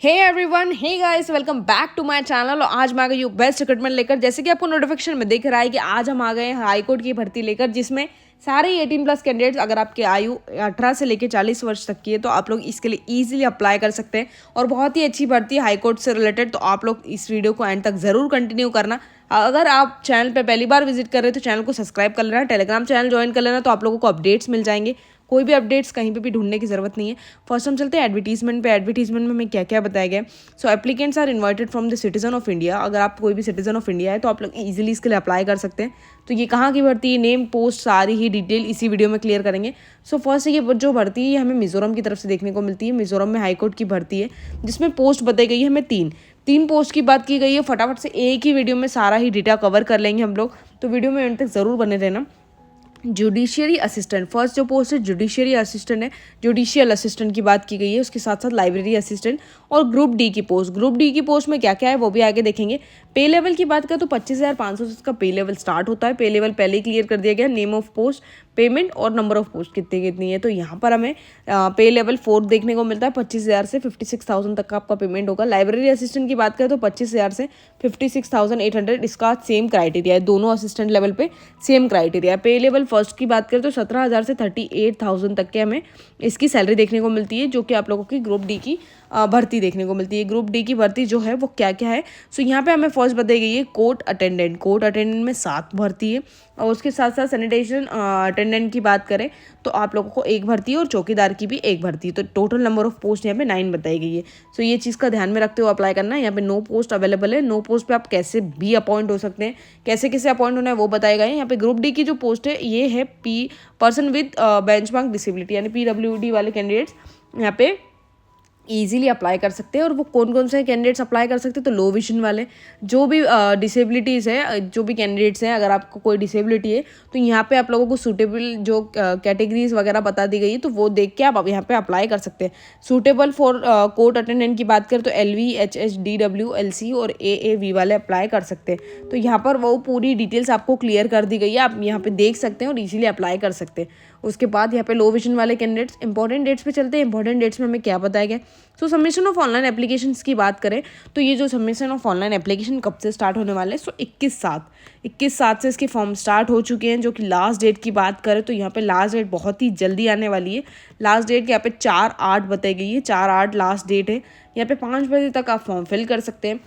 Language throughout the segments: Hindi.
Hey everyone, hey guys, welcome back to my channel. और आज मैं आ गई हूँ बेस्ट रिक्रूटमेंट लेकर। जैसे कि आपको नोटिफिकेशन में दिख रहा है कि आज हम आ गए हैं हाई कोर्ट की भर्ती लेकर, जिसमें सारे 18+ कैंडिडेट्स, अगर आपकी आयु 18 से लेकर 40 वर्ष तक की है तो आप लोग इसके लिए इजीली अप्लाई कर सकते हैं। और बहुत ही अच्छी भर्ती है हाई कोर्ट से रिलेटेड, तो आप लोग इस वीडियो को एंड तक ज़रूर कंटिन्यू करना। अगर आप चैनल पर पहली बार विजिट कर रहे हो तो चैनल को सब्सक्राइब कर लेना, टेलीग्राम चैनल ज्वाइन कर लेना, तो आप लोगों को अपडेट्स मिल जाएंगे। कोई भी अपडेट्स कहीं पे भी ढूंढने की जरूरत नहीं है। फर्स्ट हम चलते हैं एडवर्टीजमेंट पे। एडवर्टीजमेंट में हमें क्या क्या बताया गया है। So applicants are invited from the citizen of India. अगर आप कोई भी सिटीजन ऑफ इंडिया है तो आप लोग इजीली इसके लिए अप्लाई कर सकते हैं। तो ये कहाँ की भर्ती है, नेम, पोस्ट, सारी ही डिटेल इसी वीडियो में क्लियर करेंगे। सो फर्स्ट ये जो भर्ती है ये हमें मिजोरम की तरफ से देखने को मिलती है। मिजोरम में हाईकोर्ट की भर्ती है, जिसमें पोस्ट बताई गई है हमें तीन पोस्ट की बात की गई है। फटाफट से एक ही वीडियो में सारा ही डेटा कवर कर लेंगे हम लोग, तो वीडियो में एंड तक जरूर बने रहना। जुडिशियरी असिस्टेंट, फर्स्ट जो पोस्ट है जुडिशियरी असिस्टेंट है, जुडिशियल असिस्टेंट की बात की गई है। उसके साथ साथ लाइब्रेरी असिस्टेंट और ग्रुप डी की पोस्ट। ग्रुप डी की पोस्ट में क्या क्या है वो भी आगे देखेंगे। पे लेवल की बात करें तो 25,500 से इसका पे लेवल स्टार्ट होता है। पे लेवल पहले ही क्लियर कर दिया गया, नेम ऑफ पोस्ट, पेमेंट और नंबर ऑफ पोस्ट कितनी है। तो यहाँ पर हमें पे लेवल 4 देखने को मिलता है। 25,000 से 56,000 तक का आपका पेमेंट होगा। लाइब्रेरी असिस्टेंट की बात करें तो 25,000 से 56,800 इसका सेम क्राइटेरिया है। दोनों असिस्टेंट लेवल पे सेम क्राइटेरिया है। पे लेवल फर्स्ट की बात करें तो 17,000 से 38,000 तक के हमें इसकी सैलरी देखने को मिलती है, जो कि आप लोगों की ग्रुप डी की भर्ती देखने को मिलती है। ग्रुप डी की भर्ती जो है वो क्या क्या है। सो यहाँ पे हमें फर्स्ट बताई गई है कोर्ट अटेंडेंट। कोर्ट अटेंडेंट में 7 भर्ती है, और उसके साथ साथ सैनिटेशन अटेंडेंट की बात करें तो आप लोगों को 1 भर्ती है, और चौकीदार की भी 1 भर्ती है। तो टोटल नंबर ऑफ पोस्ट यहाँ पे 9 बताई गई है। सो ये चीज़ का ध्यान में रखते हुए अप्लाई करना है। यहाँ पे नो पोस्ट अवेलेबल है। नो पोस्ट पे आप कैसे भी अपॉइंट हो सकते हैं। कैसे कैसे अपॉइंट होना है वो बताया गया है। यहाँ पे ग्रुप डी की जो पोस्ट है ये है पर्सन विद बेंचमार्क डिसेबिलिटी, यानी PWD वाले कैंडिडेट्स यहाँ पे ईजिली अप्लाई कर सकते हैं। और वो कौन कौन से कैंडिडेट्स अप्लाई कर सकते हैं, तो लो विजन वाले, जो भी डिसेबिलिटीज़ है, जो भी कैंडिडेट्स हैं, अगर आपको कोई डिसेबिलिटी है तो यहाँ पे आप लोगों को सूटेबल जो कैटेगरीज वगैरह बता दी गई है तो वो देख के आप यहाँ पे अप्लाई कर सकते हैं। सूटेबल फॉर कोर्ट अटेंडेंट की बात करें तो LV, HH, DW, LC और AAV वाले अप्लाई कर सकते हैं। तो यहाँ पर वो पूरी डिटेल्स आपको क्लियर कर दी गई है, आप यहाँ पे देख सकते हैं और इजीली अप्लाई कर सकते हैं। उसके बाद यहाँ पे लो विजन वाले कैंडिडेट्स, इंपॉर्टेंट डेट्स पे चलते हैं। इंपॉर्टेंट डेट्स में हमें क्या बताया गया। सो सबमिशन ऑफ ऑनलाइन एप्लीकेशंस की बात करें तो ये जो सबमिशन ऑफ ऑनलाइन एप्लीकेशन कब से स्टार्ट होने वाले हैं, सो 21/7 से इसके फॉर्म स्टार्ट हो चुके हैं। जो कि लास्ट डेट की बात करें तो यहाँ पे लास्ट डेट बहुत ही जल्दी आने वाली है। लास्ट डेट यहाँ पे 4/8 बताई गई है। 4/8 लास्ट डेट है। यहाँ पे 5 बजे तक आप फॉर्म फिल कर सकते हैं।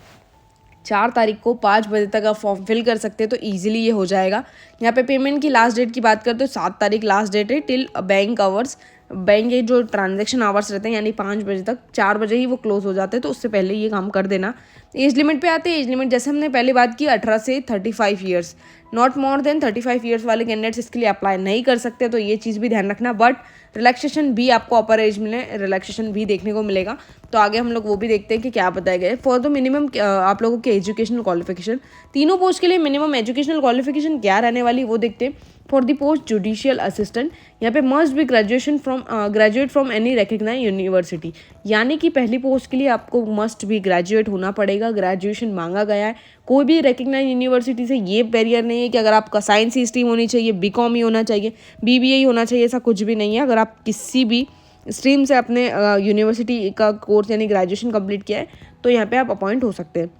4 तारीख को 5 बजे तक आप फॉर्म फिल कर सकते हैं, तो ईजिली ये हो जाएगा। यहाँ पे पेमेंट की लास्ट डेट की बात करते हो 7 तारीख लास्ट डेट है। टिल बैंक आवर्स, बैंक के जो ट्रांजैक्शन आवर्स रहते हैं यानी 5 बजे तक, 4 बजे ही वो क्लोज हो जाते हैं, तो उससे पहले ये काम कर देना। एज लिमिट पे आते हैं। एज लिमिट जैसे हमने पहले बात की 18 से 35 years, not more than 35 years वाले कैंडिडेट्स इसके लिए अप्लाई नहीं कर सकते, तो ये चीज़ भी ध्यान रखना। बट रिलैक्सेशन भी आपको अपर एज में रिलैक्सेशन भी देखने को मिलेगा। तो आगे हम लोग वो भी देखते हैं कि क्या बताया गया है। फॉर द मिनिमम आप लोगों के एजुकेशनल क्वालिफिकेशन, तीनों पोस्ट के लिए मिनिमम एजुकेशनल क्वालिफिकेशन क्या रहने वाली वो देखते हैं। For the post judicial assistant यहाँ पे must be graduate from any recognised university, यानी कि पहली पोस्ट के लिए आपको मस्ट भी ग्रेजुएट होना पड़ेगा। ग्रेजुएशन मांगा गया है। कोई भी रिकग्नाइज्ड यूनिवर्सिटी से ये बैरियर नहीं है कि अगर आपका साइंस ही स्ट्रीम होनी चाहिए, BCom ही होना चाहिए, BBA ही होना चाहिए, ऐसा कुछ भी नहीं है। अगर आप किसी भी स्ट्रीम से अपने यूनिवर्सिटी का कोर्स यानी ग्रेजुएशन कंप्लीट किया है तो यहाँ पे आप अपॉइंट हो सकते हैं।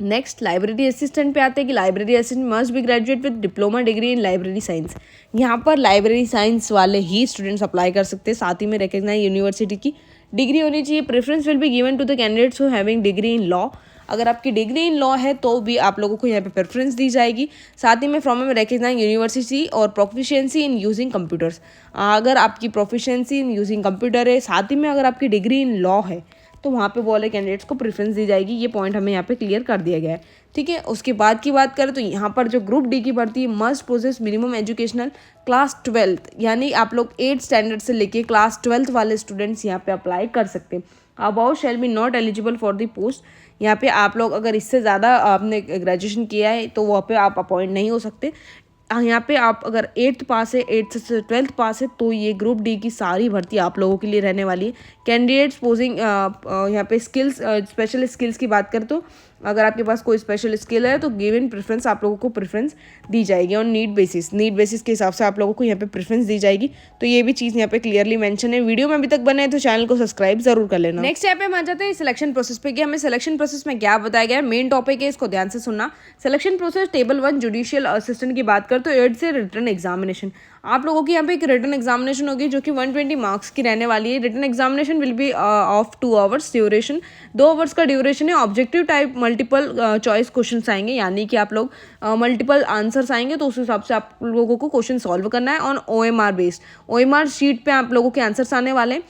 नेक्स्ट लाइब्रेरी असिस्टेंट पे आते हैं कि library assistant must be graduate with diploma degree in library science. यहाँ पर लाइब्रेरी साइंस वाले ही स्टूडेंट्स अप्लाई कर सकते हैं। साथ ही में रिकग्नाइज्ड यूनिवर्सिटी की डिग्री होनी चाहिए। Preference will be given to the candidates who having degree in law. अगर आपकी डिग्री इन लॉ है तो भी आप लोगों को यहाँ पे प्रेफरेंस दी जाएगी। साथ ही में फ्रॉम रिकग्नाइज्ड यूनिवर्सिटी और प्रोफिशिएंसी इन यूजिंग कंप्यूटर्स, अगर आपकी प्रोफिशिएंसी इन यूजिंग कंप्यूटर है, साथ ही में अगर आपकी डिग्री इन लॉ है तो वहाँ पे वो वाले कैंडिडेट्स को प्रेफरेंस दी जाएगी। ये पॉइंट हमें यहाँ पे क्लियर कर दिया गया है, ठीक है। उसके बाद की बात करें तो यहाँ पर जो ग्रुप डी की भर्ती है must process minimum educational class 12, यानी आप लोग 8 स्टैंडर्ड से लेके क्लास 12 वाले स्टूडेंट्स यहाँ पे अप्लाई कर सकते हैं। Above shall be not eligible for the post, यहाँ पे आप लोग अगर इससे ज़्यादा आपने ग्रेजुएशन किया है तो वहाँ पे आप अपॉइंट नहीं हो सकते। यहाँ पे आप अगर 8th पास है, 8th से 12th पास है, तो ये ग्रुप डी की सारी भर्ती आप लोगों के लिए रहने वाली है। कैंडिडेट्स पोजिंग यहाँ पे स्किल्स, स्पेशल स्किल्स की बात करें तो अगर आपके पास कोई स्पेशल स्किल है तो गिवन प्रेफरेंस आप लोगों को प्रेफरेंस दी जाएगी ऑन नीड बेसिस के हिसाब से आप लोगों को यहाँ पे प्रेफरेंस दी जाएगी। तो ये भी चीज़ यहाँ पे क्लियरली मेंशन है। वीडियो में अभी तक बने हैं तो चैनल को सब्सक्राइब जरूर कर लेना। नेक्स्ट यहाँ पे हम आ जाते हैं सिलेक्शन प्रोसेस पे कि हमें सिलेक्शन प्रोसेस में क्या बताया गया है। मेन टॉपिक है, इसको ध्यान से सुनना। Selection process table 1 judicial assistant की बात कर तो 8 से रिटर्न एग्जामिनेशन आप लोगों की यहाँ पे एक रिटर्न एग्जामिनेशन होगी जो कि 120 मार्क्स की रहने वाली है। Return examination will be of 2 hours duration, 2 hours का ड्यूरेशन है। Objective type multiple choice questions आएंगे, यानी कि आप लोग मल्टीपल आंसर्स आएंगे तो उस हिसाब से आप लोगों को क्वेश्चन सॉल्व करना है on OMR based. OMR sheet पे आप लोगों के आंसर्स आने वाले हैं।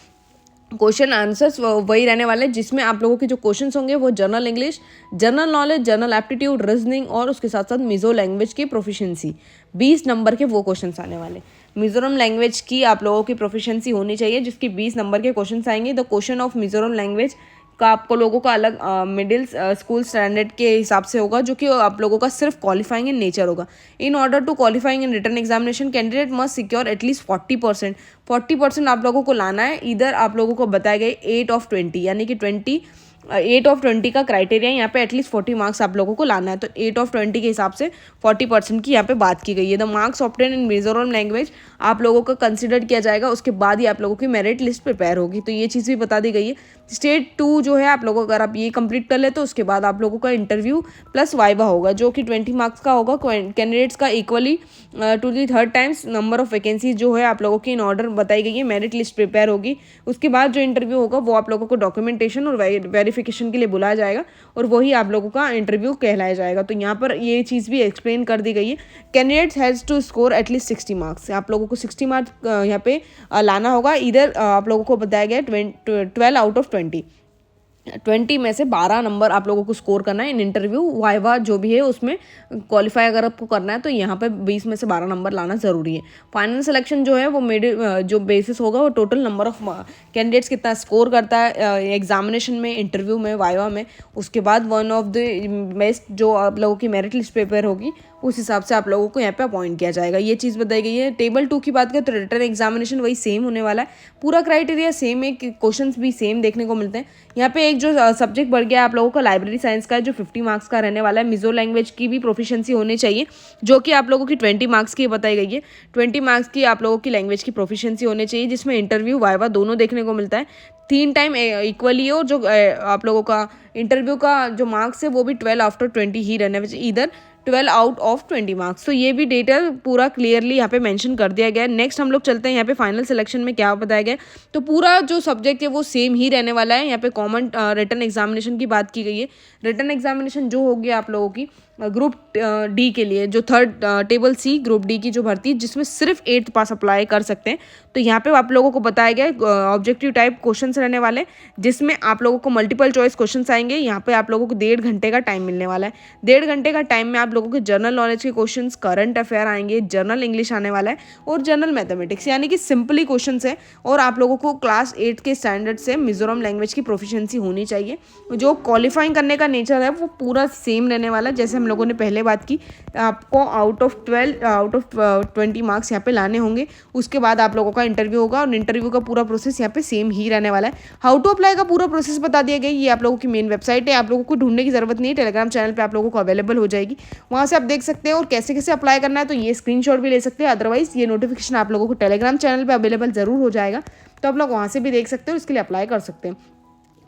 क्वेश्चन आंसर्स वही रहने वाले हैं जिसमें आप लोगों के जो क्वेश्चंस होंगे वो general English, general knowledge, general aptitude, reasoning और उसके साथ साथ मिजो लैंग्वेज की प्रोफिशिएंसी, 20 नंबर के वो क्वेश्चंस आने वाले। मिजोरम लैंग्वेज की आप लोगों की प्रोफिशिएंसी होनी चाहिए जिसकी 20 नंबर के क्वेश्चंस आएंगे। The question of Mizoram language का आपको लोगों का अलग मिडिल स्कूल स्टैंडर्ड के हिसाब से होगा जो कि आप लोगों का सिर्फ क्वालिफाइंग इन नेचर होगा। In order to qualifying in return examination candidate must secure at least 40% आप लोगों को लाना है। इधर आप लोगों को बताए गए 8 ऑफ 20 यानी कि 8 ऑफ 20 का क्राइटेरिया यहाँ पे एटलीस्ट 40 मार्क्स आप लोगों को लाना है। तो 8 ऑफ 20 के हिसाब से 40% की यहाँ पे बात की गई है। The marks obtain in Mizoram language आप लोगों का कंसिडर किया जाएगा, उसके बाद ही आप लोगों की मेरिट लिस्ट प्रिपेयर होगी। तो ये चीज़ भी बता दी गई है। स्टेज 2 जो है आप लोगों को, अगर आप ये कंप्लीट कर ले तो उसके बाद आप लोगों का इंटरव्यू प्लस वाइवा होगा जो कि 20 मार्क्स का होगा। कैंडिडेट्स का equally to the 3rd times number of vacancy जो है आप लोगों की इन ऑर्डर बताई गई है। मेरिट लिस्ट प्रिपेयर होगी, उसके बाद जो इंटरव्यू होगा वो आप लोगों को डॉक्यूमेंटेशन और वेरिफिकेशन के लिए बुलाया जाएगा और वही आप लोगों का इंटरव्यू कहलाया जाएगा। तो यहाँ पर ये चीज़ भी एक्सप्लेन कर दी गई है। Candidates has to score at least 60 marks, आप लोगों को 60 मार्क्स यहाँ पे लाना होगा। इधर आप लोगों को बताया गया 12 आउट ऑफ 20 में से 12 नंबर आप लोगों को स्कोर करना है। इन इंटरव्यू वाइवा जो भी है उसमें क्वालिफाई अगर आपको करना है तो यहाँ पे 20 में से 12 नंबर लाना ज़रूरी है। फाइनल सिलेक्शन जो है वो जो बेसिस होगा वो टोटल नंबर ऑफ कैंडिडेट्स कितना स्कोर करता है एग्जामिनेशन में, इंटरव्यू में, वाइवा में। उसके बाद वन ऑफ द बेस्ट जो आप लोगों की मेरिट लिस्ट प्रिपेयर होगी उस हिसाब से आप लोगों को यहाँ पे अपॉइंट किया जाएगा। ये चीज़ बताई गई है। टेबल 2 की बात करें तो रिटर्न एग्जामिनेशन वही सेम होने वाला है, पूरा क्राइटेरिया सेम है, क्वेश्चंस भी सेम देखने को मिलते हैं। यहाँ पे एक जो सब्जेक्ट बढ़ गया आप लोगों का लाइब्रेरी साइंस का है जो 50 मार्क्स का रहने वाला है। मिजो लैंग्वेज की भी प्रोफिशिएंसी होनी चाहिए जो कि आप लोगों की 20 मार्क्स की बताई गई है। 20 मार्क्स की आप लोगों की लैंग्वेज की प्रोफिशिएंसी होनी चाहिए जिसमें इंटरव्यू वाइवा दोनों देखने को मिलता है। 3 टाइम इक्वली हो। जो आप लोगों का इंटरव्यू का जो मार्क्स है वो भी 12 आफ्टर 20 ही रहने वाले, इधर 12 आउट ऑफ 20 मार्क्स। तो ये भी डेटा पूरा क्लियरली यहाँ पे मेंशन कर दिया गया है। नेक्स्ट हम लोग चलते हैं यहाँ पे फाइनल सिलेक्शन में क्या बताया गया है। तो पूरा जो सब्जेक्ट है वो सेम ही रहने वाला है। यहाँ पे कॉमन रिटर्न एग्जामिनेशन की बात की गई है। रिटर्न एग्जामिनेशन जो होगी आप लोगों की ग्रुप डी के लिए, जो 3rd table C group D की जो भर्ती जिसमें सिर्फ 8th पास अप्लाई कर सकते हैं। तो यहाँ पे आप लोगों को बताया गया ऑब्जेक्टिव टाइप क्वेश्चंस रहने वाले जिसमें आप लोगों को मल्टीपल चॉइस क्वेश्चंस आएंगे। यहाँ पे आप लोगों को 1.5 घंटे का टाइम मिलने वाला है। 1.5 घंटे का टाइम में आप लोगों के जनरल नॉलेज के क्वेश्चंस, करंट अफेयर आएंगे, जनरल इंग्लिश आने वाला है और जनरल मैथमेटिक्स, यानी कि सिंपली क्वेश्चन है। और आप लोगों को क्लास 8 के स्टैंडर्ड से मिजोरम लैंग्वेज की प्रोफिशिएंसी होनी चाहिए। जो क्वालिफाइंग करने का नेचर है वो पूरा सेम रहने वाला है जैसे हम लोगों ने पहले बात की। आपको आउट ऑफ 20 मार्क्स यहाँ पे लाने होंगे। उसके बाद आप लोगों का इंटरव्यू होगा और इंटरव्यू का पूरा प्रोसेस यहाँ पे सेम ही रहने वाला है। हाउ टू अप्लाई का पूरा प्रोसेस बता दिया गया। ये आप लोगों की मेन वेबसाइट है, आप लोगों को ढूंढने की जरूरत नहीं है, टेलीग्राम चैनल पे आप लोगों को अवेलेबल हो जाएगी, वहाँ से आप देख सकते हैं। और कैसे कैसे अप्लाई करना है तो ये स्क्रीनशॉट भी ले सकते हैं, अदरवाइज ये नोटिफिकेशन आप लोगों को टेलीग्राम चैनल पर अवेलेबल जरूर हो जाएगा, तो आप लोग वहाँ से भी देख सकते हो, इसके लिए अप्लाई कर सकते हैं।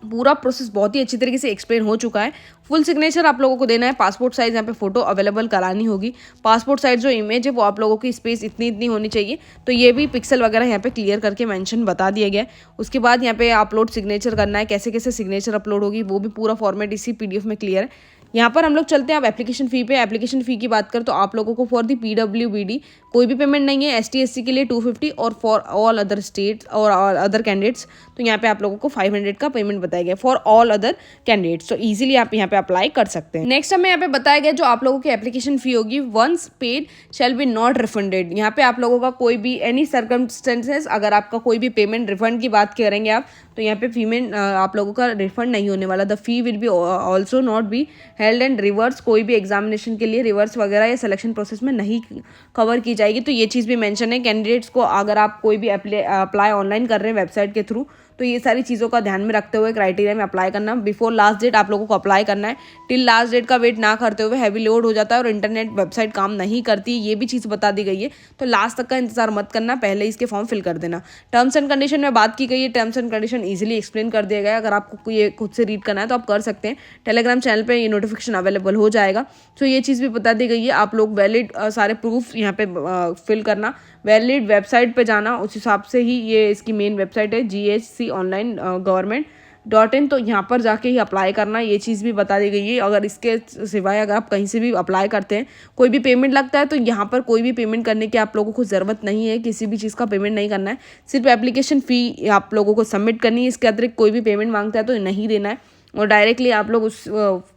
पूरा प्रोसेस बहुत ही अच्छी तरीके से एक्सप्लेन हो चुका है। फुल सिग्नेचर आप लोगों को देना है, पासपोर्ट साइज यहाँ पे फोटो अवेलेबल करानी होगी। पासपोर्ट साइज जो इमेज है वो आप लोगों की स्पेस इतनी होनी चाहिए, तो ये भी पिक्सल वगैरह यहाँ पे क्लियर करके मेंशन बता दिया गया है। उसके बाद यहाँ पे अपलोड सिग्नेचर करना है, कैसे कैसे सिग्नेचर अपलोड होगी वो भी पूरा फॉर्मेट इसी PDF में क्लियर है। यहाँ पर हम लोग चलते हैं अब एप्लीकेशन फ़ी पे। एप्लीकेशन फ़ी की बात करें तो आप लोगों को फॉर दी PWBD कोई भी पेमेंट नहीं है। ST SC के लिए 250 और फॉर ऑल अदर स्टेट्स और अदर कैंडिडेट्स तो यहाँ पे आप लोगों को 500 का पेमेंट बताया गया फॉर ऑल अदर कैंडिडेट्स। तो इजीली आप यहाँ पे अप्लाई कर सकते हैं। नेक्स्ट हमें यहाँ पे बताया गया जो आप लोगों की एप्लीकेशन फ़ी होगी, once paid shall be not refunded. यहाँ पे आप लोगों का कोई भी एनी सर्कमस्टेंसेस अगर आपका कोई भी पेमेंट रिफंड की बात करेंगे आप तो यहाँ पे पेमेंट आप लोगों का रिफंड नहीं होने वाला। The fee will be also not be held and reverse, कोई भी एग्जामिनेशन के लिए रिवर्स वगैरह या सिलेक्शन प्रोसेस में नहीं कवर की जाएगी। तो ये चीज़ भी मेंशन है कैंडिडेट्स को, अगर आप कोई भी अप्लाई ऑनलाइन कर रहे हैं वेबसाइट के थ्रू, तो ये सारी चीज़ों का ध्यान में रखते हुए क्राइटेरिया में अप्लाई करना। बिफोर लास्ट डेट आप लोगों को अप्लाई करना है, टिल लास्ट डेट का वेट ना करते हुए, हैवी लोड हो जाता है और इंटरनेट वेबसाइट काम नहीं करती, ये भी चीज़ बता दी गई है। तो लास्ट तक का इंतजार मत करना, पहले इसके फॉर्म फिल कर देना। टर्म्स एंड कंडीशन में बात की गई है, terms and condition easily explain कर दिया गया है। अगर आपको ये खुद से रीड करना है तो आप कर सकते हैं, टेलीग्राम चैनल पर ये नोटिफिकेशन अवेलेबल हो जाएगा। तो ये चीज़ भी बता दी गई है, आप लोग वैलिड सारे प्रूफ यहाँ पे फिल करना, वैलिड वेबसाइट पे जाना, उस हिसाब से ही, ये इसकी मेन वेबसाइट है GHC ऑनलाइन government.in, तो यहाँ पर जाके ही अप्लाई करना, ये चीज़ भी बता दी गई है। अगर इसके सिवाय अगर आप कहीं से भी अप्लाई करते हैं, कोई भी पेमेंट लगता है, तो यहाँ पर कोई भी पेमेंट करने की आप लोगों को ज़रूरत नहीं है, किसी भी चीज़ का पेमेंट नहीं करना है, सिर्फ एप्लीकेशन फ़ी आप लोगों को सबमिट करनी है। इसके अतिरिक्त कोई भी पेमेंट मांगता है तो नहीं देना है, और डायरेक्टली आप लोग उस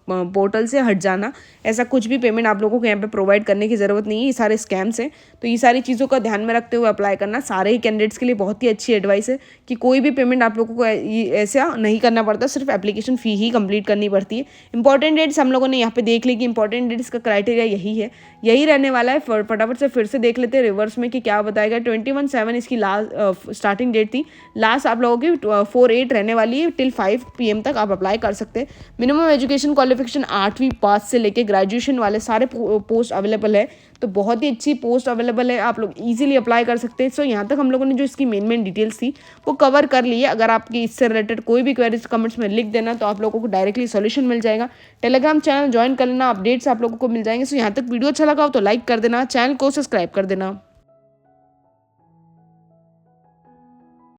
पोर्टल से हट जाना। ऐसा कुछ भी पेमेंट आप लोगों को यहाँ पे प्रोवाइड करने की ज़रूरत नहीं है, ये सारे स्कैम्स हैं। तो ये सारी चीज़ों का ध्यान में रखते हुए अप्लाई करना। सारे ही कैंडिडेट्स के लिए बहुत ही अच्छी एडवाइस है कि कोई भी पेमेंट आप लोगों को ऐसा नहीं करना पड़ता, सिर्फ एप्लीकेशन फ़ी ही कंप्लीट करनी पड़ती है। इंपॉर्टेंट डेट्स हम लोगों ने यहाँ पे देख ली कि इंपॉर्टेंट डेट्स का क्राइटेरिया यही है, यही रहने वाला है। फटाफट से फिर से देख लेते हैं रिवर्स में कि क्या बताएगा। 21/7 इसकी लास्ट स्टार्टिंग डेट थी, लास्ट आप लोगों की 4/8 रहने वाली है, टिल 5 PM तक आप अप्लाई कर सकते हैं। मिनिमम एजुकेशन क्वालिफिकेशन 8वीं पास से लेके ग्रेजुएशन वाले सारे पोस्ट अवेलेबल है, तो बहुत ही अच्छी पोस्ट अवेलेबल है, आप लोग इजीली अप्लाई कर सकते हैं। सो यहाँ तक हम लोगों ने जो इसकी मेन डिटेल्स थी वो कवर कर ली है। अगर आपकी इससे रिलेटेड कोई भी क्वेरीज कमेंट्स में लिख देना, तो आप लोगों को डायरेक्टली सॉल्यूशन मिल जाएगा। टेलीग्राम चैनल ज्वाइन कर लेना, अपडेट्स आप लोगों को मिल जाएंगे। सो यहाँ तक वीडियो अच्छा लगा हो तो लाइक कर देना, चैनल को सब्सक्राइब कर देना।